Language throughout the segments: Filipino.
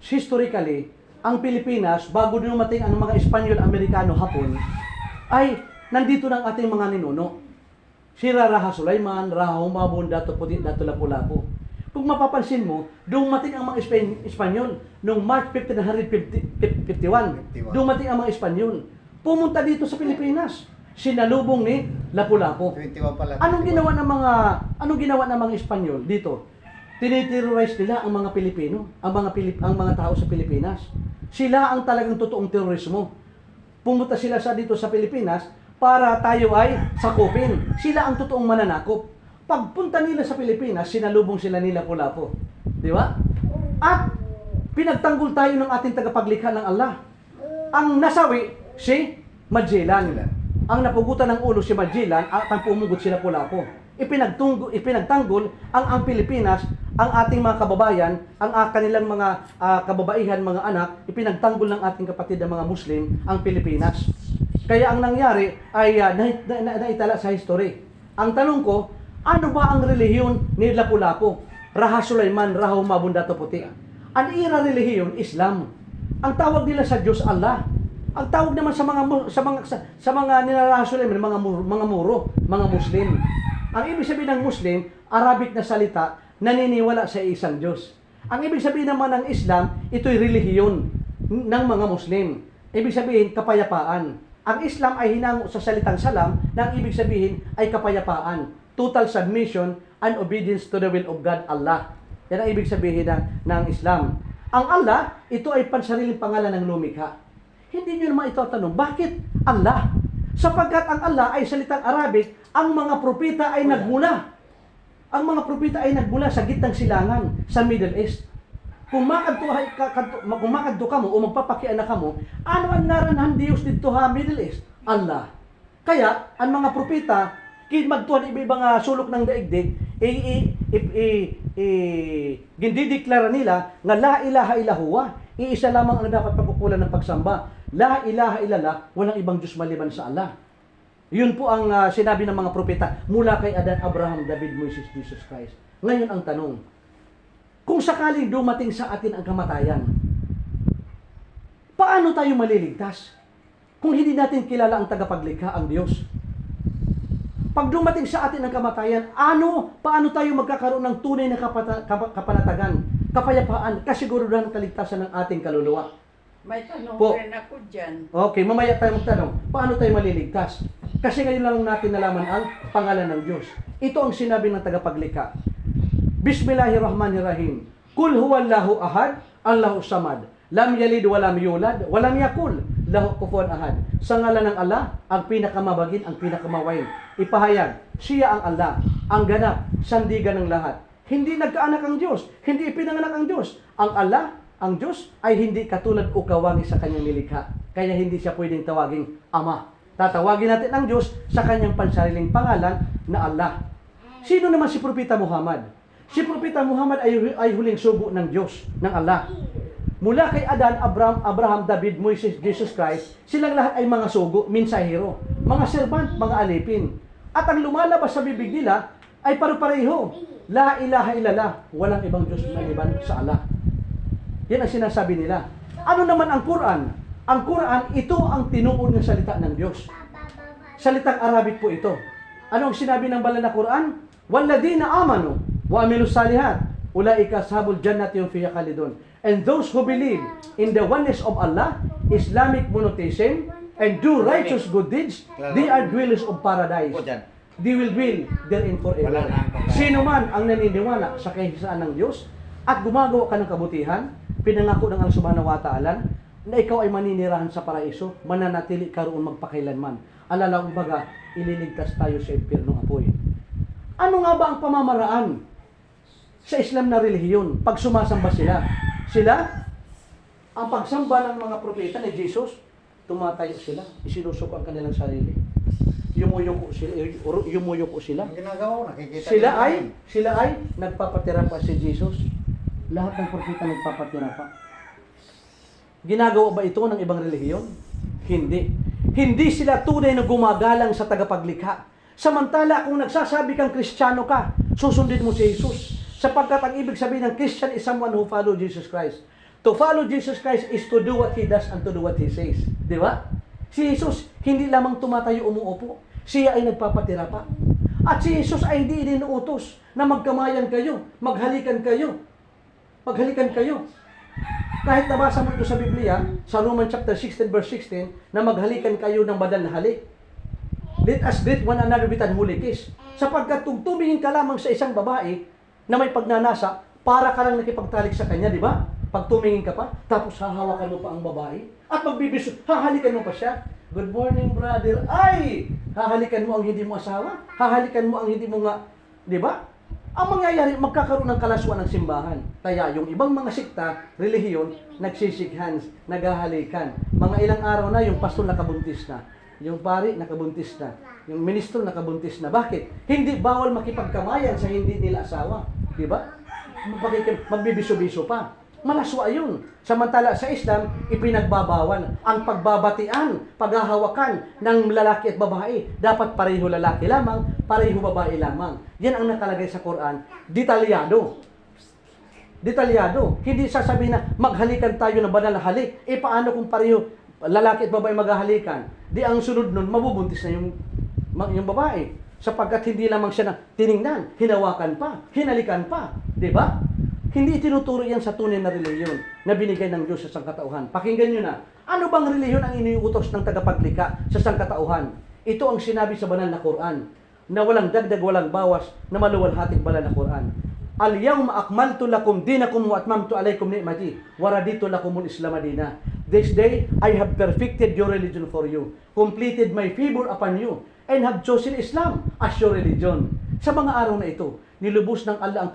historically, ang Pilipinas, bago dumating ang mga Espanyol, Amerikano, Hapon, ay nandito ng ating mga ninuno. Si Raha Sulaiman, Raha Humabon, Dato Puti, Dato Lapu-Lapu. Kung mapapansin mo, dumating ang mga Espanyol noong March 1551. Dumating ang mga Espanyol. Pumunta dito sa Pilipinas. Sinalubong ni Lapu-Lapu. 21 pala. Anong ginawa ng mga Espanyol dito? Tiniterrorize nila ang mga Pilipino, ang mga tao sa Pilipinas. Sila ang talagang totoong terorismo. Pumunta sila dito sa Pilipinas para tayo ay sakupin. Sila ang totoong mananakop. Pagpunta nila sa Pilipinas, sinalubong sila ni Lapu-Lapu. Di ba? At pinagtanggol tayo ng ating tagapaglikha ng Allah. Ang nasawi, si Magellan. Ang napugutan ng ulo si Magellan at ang pumugot si Lapu-Lapu. Ipinagtanggol ang Pilipinas, ang ating mga kababayan, ang kanilang mga kababaihan, mga anak, ipinagtanggol ng ating kapatid na mga Muslim, ang Pilipinas. Kaya ang nangyari ay naitala sa history. Ang tanong ko, ano ba ang relihiyon ni Lapu-Lapu? Raha Sulaiman, Raha Humabon, Dato Puti. Ang ira relihiyon, Islam. Ang tawag nila sa Diyos, Allah. Ang tawag naman sa mga nila Raha Sulaiman, mga muro, mga Muslim. Ang ibig sabihin ng Muslim, Arabic na salita, naniniwala sa isang Diyos. Ang ibig sabihin naman ng Islam, ito'y relihiyon ng mga Muslim. Ibig sabihin, kapayapaan. Ang Islam ay hinango sa salitang salam na ang ibig sabihin ay kapayapaan. Total submission and obedience to the will of God, Allah. Yan ang ibig sabihin ng Islam. Ang Allah, ito ay pansariling pangalan ng lumikha. Hindi nyo naman ito tanong, bakit Allah? Sapagkat ang Allah ay salitang Arabic, ang mga propeta ay nagmula. Ang mga propeta ay nagmula sa gitnang silangan, sa Middle East. Kung makadto ka mo o magpapakianak ka mo, ano ang naranhan Diyos dito ha, Middle East? Allah. Kaya, ang mga propeta, magtuhan iba-ibang sulok ng daigdig, gindideklara nila nga la ilaha ilahuwa, iisa lamang ang dapat pagkukulan ng pagsamba. La ilaha illallah, walang ibang Diyos maliban sa Allah. Yun po ang sinabi ng mga propeta mula kay Adan, Abraham, David, Moses, Jesus Christ. Ngayon ang tanong, kung sakaling dumating sa atin ang kamatayan, paano tayo maliligtas? Kung hindi natin kilala ang tagapaglikha, ang Diyos. Pag dumating sa atin ang kamatayan, paano tayo magkakaroon ng tunay na kapanatagan, kapayapaan, kasiguruhan ng kaligtasan ng ating kaluluwa? May tanong rin ako dyan. Okay, mamaya tayo magtanong, paano tayo maliligtas? Kasi ngayon lang natin nalaman ang pangalan ng Diyos. Ito ang sinabi ng tagapaglikha. Bismillahirrahmanirrahim. Kul huwallahu ahad, Allahu samad. Lam yalid walam yulad, walam yakul lahu kufuwan ahad. Sa ngalan ng Allah, ang pinakamabagin, ang pinakamawain. Ipahayag, siya ang Allah, ang ganap, sandigan ng lahat. Hindi nagkaanak ang Diyos, hindi ipinanganak ang Diyos. Ang Allah, ang Diyos, ay hindi katulad o kawangi sa kanyang nilikha. Kaya hindi siya pwedeng tawaging Ama. Tatawagin natin ang Diyos sa kanyang pansariling pangalan na Allah. Sino naman si Propeta Muhammad? Si Propeta Muhammad ay huling sugo ng Diyos, ng Allah. Mula kay Adan, Abraham, David, Moses, Jesus Christ, silang lahat ay mga sugo, minsahero, mga servant, mga alipin. At ang lumalabas sa bibig nila ay pareho. La ilaha illallah, walang ibang Diyos maliban sa Allah. Yan ang sinasabi nila. Ano naman ang Quran? Ang Quran, ito ang tinuon ng salita ng Diyos. Salitang Arabic po ito. Ano ang sinabi ng banal na Quran? Walladina amanu wa amilus salihat, ulaika ashabul jannati hum fiha khalidun. And those who believe in the oneness of Allah, Islamic monotheism, and do righteous good deeds, they are dwellers of paradise. They will dwell therein forever. Sino man ang naniniwala sa kahisaan ng Diyos at gumagawa ka ng kabutihan, pinangako ng Allah subhanahu wa ta'ala na ikaw ay maninirahan sa paraiso, mananatili ka roon magpakailanman. Alala kong baga, ililigtas tayo sa impyernong apoy. Ano nga ba ang pamamaraan sa Islam na relihiyon pag sumasamba sila? Ang pagsamba ng mga propeta ni Jesus, tumatayo sila, isinusuko ang kanilang sarili. Yumuyuko sila. Ang ginagawa, nakikita Sila ay nagpapatira pa si Jesus. Lahat ng propeta nagpapatira pa. Ginagawa ba ito ng ibang relihiyon? Hindi. Hindi sila tunay na gumagalang sa tagapaglikha. Samantala, kung nagsasabi kang Kristiyano ka, susundin mo si Jesus. Sapagkat ang ibig sabihin ng Christian is someone who follows Jesus Christ. To follow Jesus Christ is to do what He does and to do what He says. Di ba? Si Jesus, hindi lamang tumatayo umuupo. Siya ay nagpapatira pa. At si Jesus ay hindi inuutos na magkamayan kayo, maghalikan kayo. Maghalikan kayo. Kahit nabasa mo ito sa Biblia, sa Romans chapter 16 verse 16, na maghalikan kayo ng badal na halik. Let us greet one another with an holy kiss. Sapagkat kung tumingin ka lamang sa isang babae na may pagnanasa, para ka lang nakipagtalik sa kanya, di ba? Pag tumingin ka pa, tapos hahawakan mo pa ang babae, at magbibiso, hahalikan mo pa siya. Good morning, brother. Ay! Hahalikan mo ang hindi mo asawa. Hahalikan mo ang hindi mo nga, di ba? Ang mangyayari, magkakaroon ng kalaswaan ng simbahan. Kaya yung ibang mga sikta, relihiyon, nagsishake hands, naghahalikan. Mga ilang araw na, yung pastor nakabuntis na. Yung pari, nakabuntis na. Yung ministro, nakabuntis na. Bakit? Hindi bawal makipagkamayan sa hindi nila asawa. Di ba? Magbibiso-biso pa. Malaswa yun. Samantala sa Islam, ipinagbabawal ang pagbabatian, paghahawakan ng lalaki at babae. Dapat pareho lalaki lamang, pareho babae lamang. Yan ang nakalagay sa Quran. Detalyado. Detalyado. Hindi sasabihin na maghalikan tayo ng banal na halik. E paano kung pareho lalaki at babae maghahalikan? Di ang sunod nun, mabubuntis na yung babae. Sapagkat hindi lamang siya na tiningnan, hinawakan pa, hinalikan pa. Di ba? Hindi itinuturo yan sa tunay na relihiyon na binigay ng Diyos sa sangkatauhan. Pakinggan nyo na. Ano bang relihiyon ang iniuutos ng tagapaglikha sa sangkatauhan? Ito ang sinabi sa banal na Quran, na walang dagdag, walang bawas, na maluwalhating banal na Quran. Al-yawma akmaltu lakum dinakum wa atmamtu alaykum ni'mati wa raditu lakumul Islam madina. This day I have perfected your religion for you, completed my favor upon you, and have chosen Islam as your religion. Sa mga araw na ito, nilubos ng Allah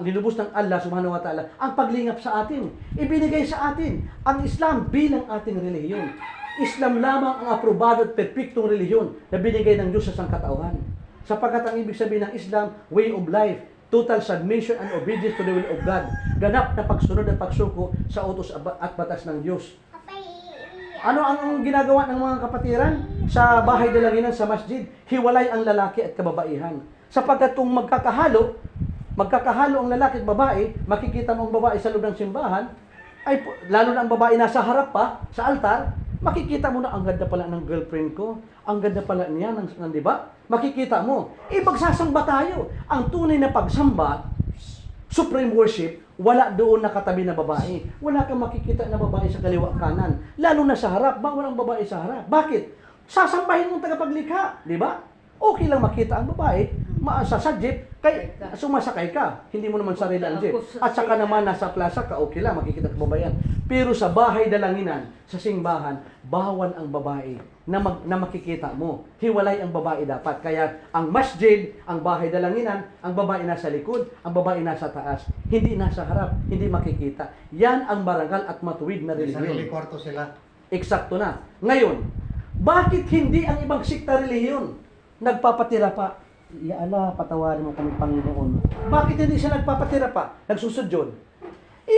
nilubos ng Allah subhanahu wa ta'ala ang paglingap sa atin. Ibinigay sa atin ang Islam bilang ating relihiyon. Islam lamang ang aprobado at perpektong relihiyon na binigay ng Diyos sa sangkatauhan. Sapagkat ang ibig sabihin ng Islam, way of life, total submission and obedience to the will of God. Ganap na pagsunod at pagsuko sa utos at batas ng Diyos. Ano ang ginagawa ng mga kapatiran sa bahay dalanginan sa masjid? Hiwalay ang lalaki at kababaihan. Sapagkat kung magkakahalo ang lalaki at babae, makikita mo ang babae sa loob ng simbahan, ay lalo na ang babae nasa harap pa, sa altar, makikita mo na ang ganda pala ng girlfriend ko, ang ganda pala niya, di ba? Makikita mo. Magsasamba tayo. Ang tunay na pagsamba, supreme worship, wala doon nakatabi na babae. Wala kang makikita na babae sa kaliwa kanan. Lalo na sa harap, bawal ang babae sa harap. Bakit? Sasambahin mong tagapaglikha, di ba? Okay lang makita ang babae, sa jeep, sumasakay ka. Hindi mo naman sarili ang jeep. At saka naman nasa plaza ka, okay lang, makikita ang babayan. Pero sa bahay dalanginan, sa simbahan, bawal ang babae na makikita mo. Hiwalay ang babae dapat. Kaya ang masjid, ang bahay dalanginan, ang babae nasa likod, ang babae nasa taas. Hindi nasa harap, hindi makikita. Yan ang barangal at matuwid na relihiyon. Sarili kwarto sila. Eksakto na. Ngayon, bakit hindi ang ibang sikta relihiyon nagpapatira pa? Ya Allah, patawarin mo kami, Panginoon. Bakit hindi siya nagpapatira pa? Nagsusudyod.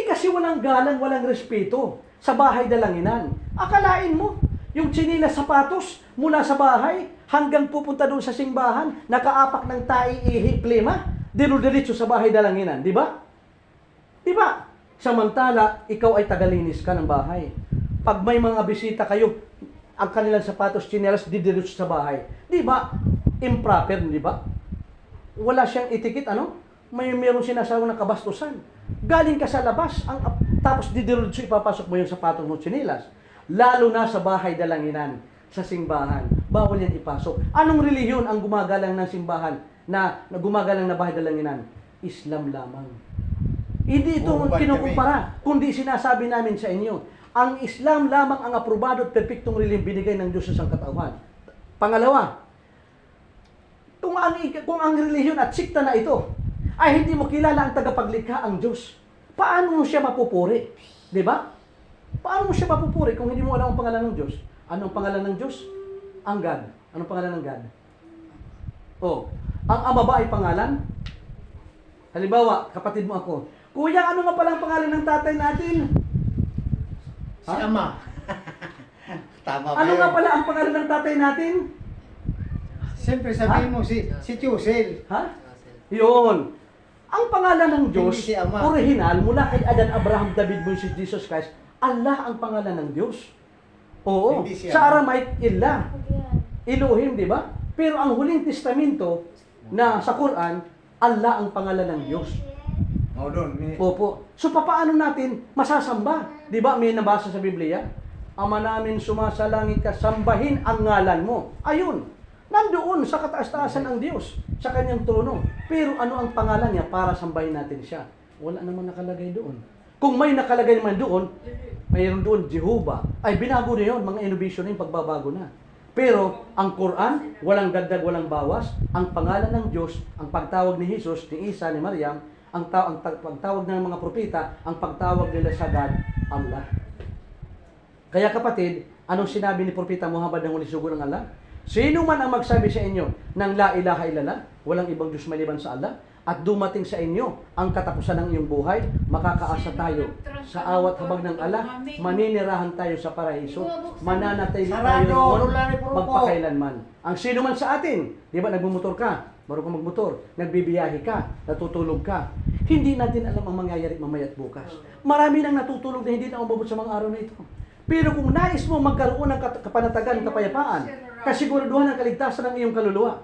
Kasi walang galang, walang respeto sa bahay dalanginan. Akalain mo, yung tsinilas sapatos mula sa bahay hanggang pupunta doon sa simbahan, nakaapak ng tai, ihi, plema, dinudiretso sa bahay dalanginan. Di ba? Di ba? Samantala, ikaw ay tagalinis ka ng bahay. Pag may mga bisita kayo, ang kanilang sapatos, tsinelas, didiretso sa bahay. Di ba? Improper, di ba? Wala siyang etiquette, ano? Meron sinasawang na kabastusan. Galing ka sa labas, tapos didiretso ipapasok mo yung sapatos mo, tsinelas. Lalo na sa bahay dalanginan, sa simbahan. Bawal yan ipasok. Anong relihiyon ang gumagalang ng simbahan na gumagalang na bahay dalanginan? Islam lamang. Hindi ito kinukumpara, kundi sinasabi namin sa inyo, ang Islam lamang ang aprobado at perpektong relihiyong binigay ng Diyos sa sangkatauhan. Pangalawa, kung ang relihiyon at sikta na ito ay hindi mo kilala ang tagapaglikha, ang Diyos, paano mo siya mapupuri? Di ba? Paano mo siya mapupuri kung hindi mo alam ang pangalan ng Diyos? Anong pangalan ng Diyos? Ang God. Anong pangalan ng God? Ang Ama ba ay pangalan? Halimbawa, kapatid mo ako, Kuya, ano nga palang pangalan ng tatay natin? Si Ama. Tama ba Ano yun? nga pala ang pangalan ng tatay natin? Siyempre sabihin mo si Chusel. Ha? Yun. Ang pangalan ng Diyos, Hindi si Ama. original, mula kay Adan, Abraham, David, Moses, Jesus Christ, Allah ang pangalan ng Diyos. Oo. Hindi si Sa Ama. Aramaic, Ilah. Elohim, di ba? Pero ang huling testamento na sa Quran, Allah ang pangalan ng Diyos. O doon, Opo. So paano natin masasamba? Di ba may nabasa sa Biblia? Ama namin sumasalangit ka, sambahin ang ngalan mo. Ayun. Nandoon sa kataas-taasan ang Diyos, sa kanyang trono. Pero ano ang pangalan niya para sambahin natin siya? Wala naman nakalagay doon. Kung may nakalagay naman doon, mayroon doon Jehovah. Ay, binago na yun. Mga innovation na yun, pagbabago na. Pero ang Quran, walang dagdag, walang bawas. Ang pangalan ng Diyos, ang pagtawag ni Jesus, ni Isa, ni Maryam, ang pagtawag ng mga propeta, ang pagtawag nila sa God, Allah. Kaya kapatid, anong sinabi ni Propeta Muhammad ng huli sugo ng Allah? Sino man ang magsabi sa inyo ng la ilaha illallah, walang ibang Diyos maliban sa Allah, at dumating sa inyo ang katapusan ng iyong buhay, makakaasa tayo sa awat habag ng Allah, maninirahan tayo sa paraiso, mananatili tayo noon magpakailanman. Ang sino man sa atin, di ba nagmumotor ka, marunong kang magmotor, nagbibiyahe ka, natutulog ka, hindi natin alam ang mangyayari mamaya at bukas. Marami nang natutulog na hindi na umabot sa mga araw na ito. Pero kung nais mo magkaroon ng kapanatagan, kapayapaan, kasiguraduhan ng kaligtasan ng iyong kaluluwa,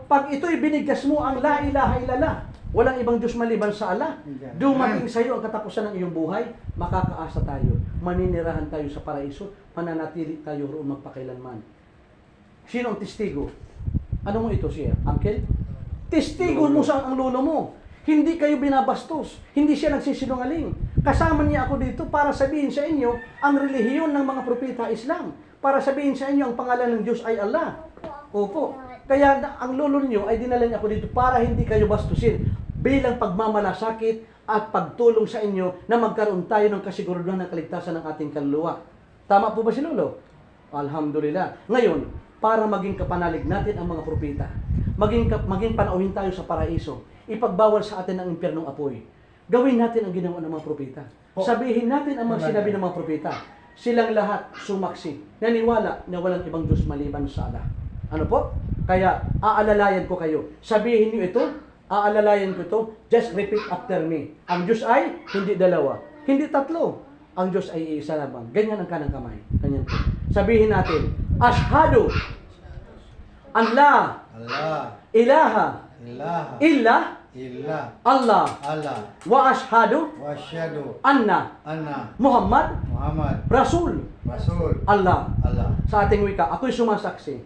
pag ito'y binigkas mo ang la ilaha illallah, walang ibang Diyos maliban sa Allah, dumating sa iyo ang katapusan ng iyong buhay, makakaasa tayo, maninirahan tayo sa paraiso, mananatili tayo roon magpakailanman. Sino ang testigo? Ano mo ito siya? Uncle? Testigo mo sa ang lolo mo. Hindi kayo binabastos. Hindi siya nagsisinungaling. Kasama niya ako dito para sabihin sa inyo ang relihiyon ng mga propeta Islam. Para sabihin sa inyo ang pangalan ng Diyos ay Allah. Opo. Kaya ang lolo niyo ay dinala niya ako dito para hindi kayo bastusin. Bilang pagmamalasakit at pagtulong sa inyo na magkaroon tayo ng kasiguraduhan ng kaligtasan ng ating kaluluwa. Tama po ba si lolo? Alhamdulillah. Ngayon, para maging kapanalig natin ang mga propeta, maging panauhin tayo sa paraiso, ipagbawal sa atin ang impyernong apoy. Gawin natin ang ginawa ng mga propeta. Sabihin natin ang mga sinabi ng mga propeta. Silang lahat sumaksi, naniwala na walang ibang Diyos maliban sa Allah. Ano po? Kaya aalalayan ko kayo. Sabihin niyo ito, aalalayan ko ito, just repeat after me. Ang Diyos ay hindi dalawa, hindi tatlo. Ang Diyos ay iisa lamang. Ganyan ang kanang kamay. Ganyan po. Sabihin natin, Ashhadu an la ilaha illa Allah wa ashhadu anna Muhammad Rasul Allah. Sa ating wika, ako'y sumasaksi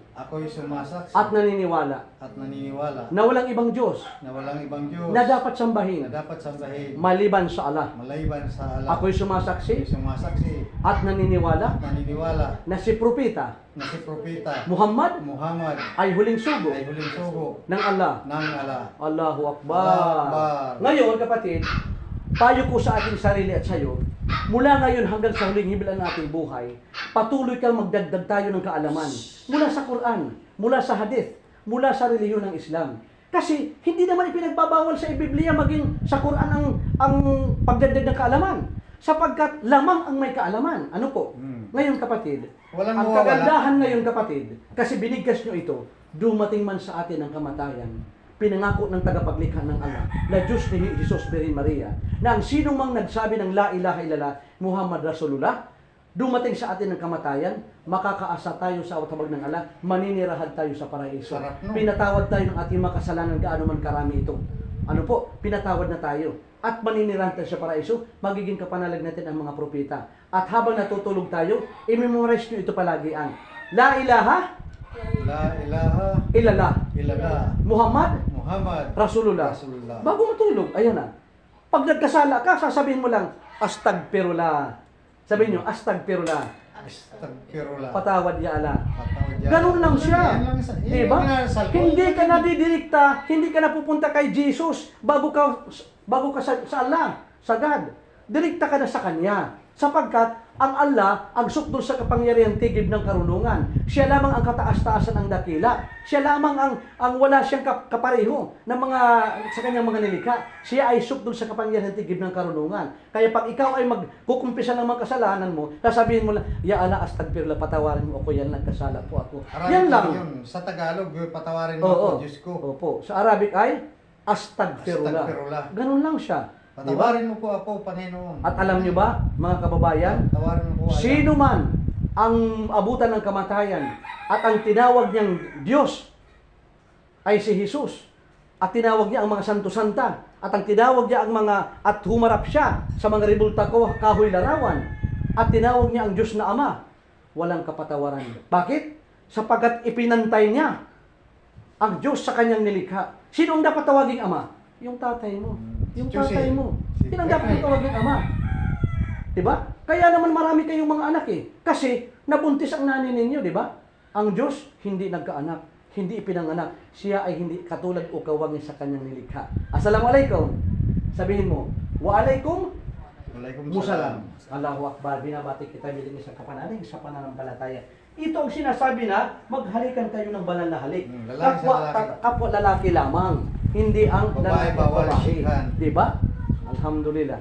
at naniniwala na walang ibang Diyos na dapat sambahin maliban sa Allah. Ako'y sumasaksi at naniniwala na si propeta Muhammad ay huling sugo ng Allah. Allahu Akbar. Ngayon, kapatid, tayo po sa ating sarili at sa iyo, mula ngayon hanggang sa huling himla ng ating buhay, patuloy kang magdagdag tayo ng kaalaman. Mula sa Quran, mula sa Hadith, mula sa relihiyon ng Islam. Kasi hindi naman ipinagbabawal sa Biblia maging sa Quran ang pagdagdag ng kaalaman. Sapagkat lamang ang may kaalaman. Ano po? Ngayon kapatid, Walang ang mawawala. kagandahan ngayon kapatid, kasi binigkas nyo ito, dumating man sa atin ang kamatayan, pinangako ng tagapaglikha ng Allah, na Diyos ni Jesus Virgin Maria, na ang sino mang nagsabi ng la ilaha illallah, Muhammad Rasulullah, dumating sa atin ang kamatayan, makakaasa tayo sa awat-habag ng Allah, maninirahan tayo sa paraiso. Sarap, no? Pinatawad tayo ng ating mga kasalanan, gaano man karami ito. Ano po? Pinatawad na tayo. At maninirahan tayo sa paraiso, magiging kapanalig natin ang mga propeta. At habang natutulog tayo, i-memorize nyo ito palagi ang La ilaha illallah Muhammad Rasulullah. Bago matulog, ayan na. Pag nagkasala ka, sasabihin mo lang, Astagfirullah. Sabihin nyo, Astagfirullah. Patawad ya Allah. Ganun lang siya. Diba? Hindi ka nadidirikta, hindi ka napupunta kay Jesus bago ka sa Allah, sa God. Direkta ka na sa Kanya. Sapagkat ang Allah, ang sukdol sa kapangyarihan tigib ng karunungan. Siya lamang ang kataas-taasan ang dakila. Siya lamang ang wala siyang kapareho ng mga sa kanyang mga nilikha. Siya ay sukdol sa kapangyarihan tigib ng karunungan. Kaya pag ikaw ay magkukumpisa ng mga kasalanan mo, sasabihin mo lang, Ya Allah, astagfirullah, patawarin mo ako, yan, nagkasala po ako. Yan lang. Yun. Sa Tagalog, patawarin mo Oo. ako, Diyos ko. Opo. Sa Arabic ay, astagfirullah. Astagfirullah. Ganun lang siya. Di ba? Patawarin mo po ako, Panginoon. At alam nyo ba, mga kababayan, Patawarin mo po Allah. sino man ang abutan ng kamatayan at ang tinawag niyang Diyos ay si Jesus. At tinawag niya ang mga santo-santa. At ang tinawag niya ang mga, at humarap siya sa mga ribulta ko, kahoy larawan. At tinawag niya ang Diyos na Ama. Walang kapatawaran. Bakit? Sapagkat ipinantay niya ang Diyos sa kanyang nilikha. Sino ang dapat tawaging Ama? Yung tatay mo. Yung Diyos tatay eh. mo. Si Yun ang dapat Tatay. tawaging Ama. Diba? Kaya naman marami kayong mga anak eh. Kasi nabuntis ang nanay ninyo, di ba? Ang Diyos hindi nagkaanak, hindi ipinanganak. Siya ay hindi katulad o kawangin sa kanyang nilikha. Assalamualaikum. Sabihin mo, wa alaikum musalam. Allahu Akbar. Binabati kita bilang isang kapanalig sa pananampalataya. Ito ang sinasabi na maghalikan kayo ng banal na halik. Lalaki sa lalaki. Kapwa lalaki lamang. Hindi ang Babae, lalaki at bawal babae. sikan. Di ba? Alhamdulillah.